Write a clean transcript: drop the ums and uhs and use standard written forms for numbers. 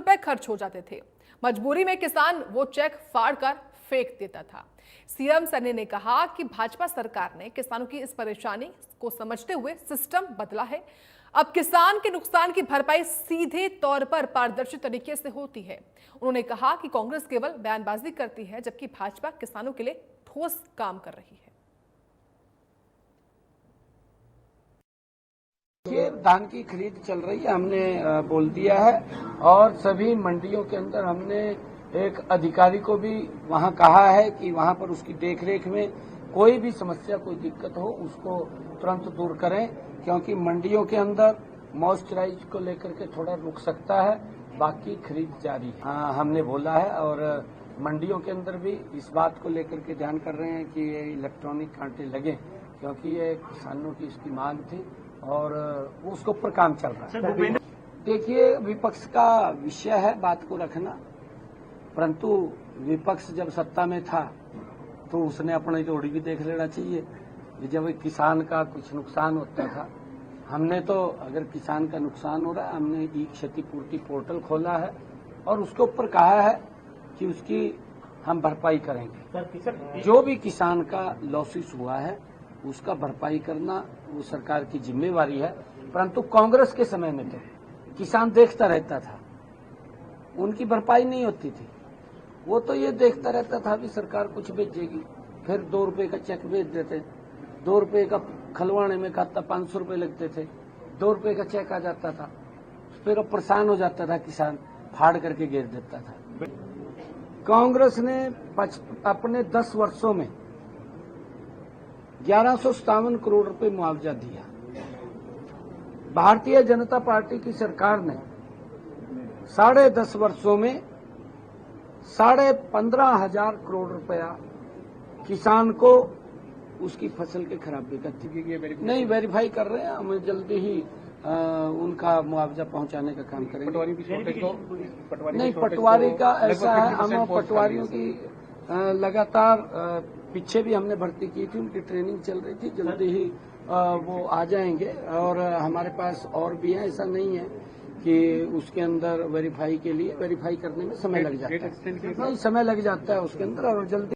रुपए खर्च हो जाते थे। मजबूरी में किसान वो चेक फाड़कर फेंक देता था। सीएम सन्नी ने कहा कि भाजपा सरकार ने किसानों की इस परेशानी को समझते हुए सिस्टम बदला है। अब किसान के नुकसान की भरपाई सीधे तौर पर पारदर्शी तरीके से होती है। उन्होंने कहा कि कांग्रेस केवल बयानबाजी करती है, जबकि भाजपा किसानों के लिए ठोस काम कर रही है। धान की खरीद चल रही है, हमने बोल दिया है और सभी मंडियों के अंदर हमने एक अधिकारी को भी वहां कहा है कि वहां पर उसकी देखरेख में कोई भी समस्या, कोई दिक्कत हो उसको तुरंत दूर करें, क्योंकि मंडियों के अंदर मॉइस्चराइज को लेकर के थोड़ा रुक सकता है, बाकी खरीद जारी है। हमने बोला है और मंडियों के अंदर भी इस बात को लेकर के ध्यान कर रहे हैं कि ये इलेक्ट्रॉनिक कांटे लगे, क्योंकि ये किसानों की इसकी मांग थी और उसके ऊपर काम चल रहा है। देखिए, विपक्ष का विषय है बात को रखना, परंतु विपक्ष जब सत्ता में था तो उसने अपनी जोड़ी भी देख लेना चाहिए। जब किसान का कुछ नुकसान होता था, हमने तो अगर किसान का नुकसान हो रहा है, हमने ई क्षतिपूर्ति पोर्टल खोला है और उसके ऊपर कहा है कि उसकी हम भरपाई करेंगे। जो भी किसान का लॉसेस हुआ है उसका भरपाई करना वो सरकार की जिम्मेवारी है। परंतु कांग्रेस के समय में तो किसान देखता रहता था, उनकी भरपाई नहीं होती थी। वो तो ये देखता रहता था कि सरकार कुछ भेजेगी, फिर 2 रुपए का चेक भेज देते, 2 रुपए का खलवाने में खाता 500 रुपए लगते थे, 2 रुपए का चेक आ जाता था, फिर परेशान हो जाता था किसान, फाड़ करके गिर देता था। कांग्रेस ने अपने 10 वर्षों में 1157 करोड़ रुपए मुआवजा दिया। भारतीय जनता पार्टी की सरकार ने 10.5 वर्षों में 15,500 करोड़ रुपया किसान को उसकी फसल के खराबी का नहीं वेरीफाई कर रहे हैं। हम जल्दी ही उनका मुआवजा पहुंचाने का काम करेंगे। नहीं, पटवारी का ऐसा है, हम पटवारियों की लगातार पीछे भी हमने भर्ती की थी, उनकी ट्रेनिंग चल रही थी, जल्दी ही वो आ जाएंगे और हमारे पास और भी है। ऐसा नहीं है कि उसके अंदर वेरीफाई के लिए वेरीफाई करने में समय लग जाता है, नहीं समय लग जाता है उसके अंदर और जल्दी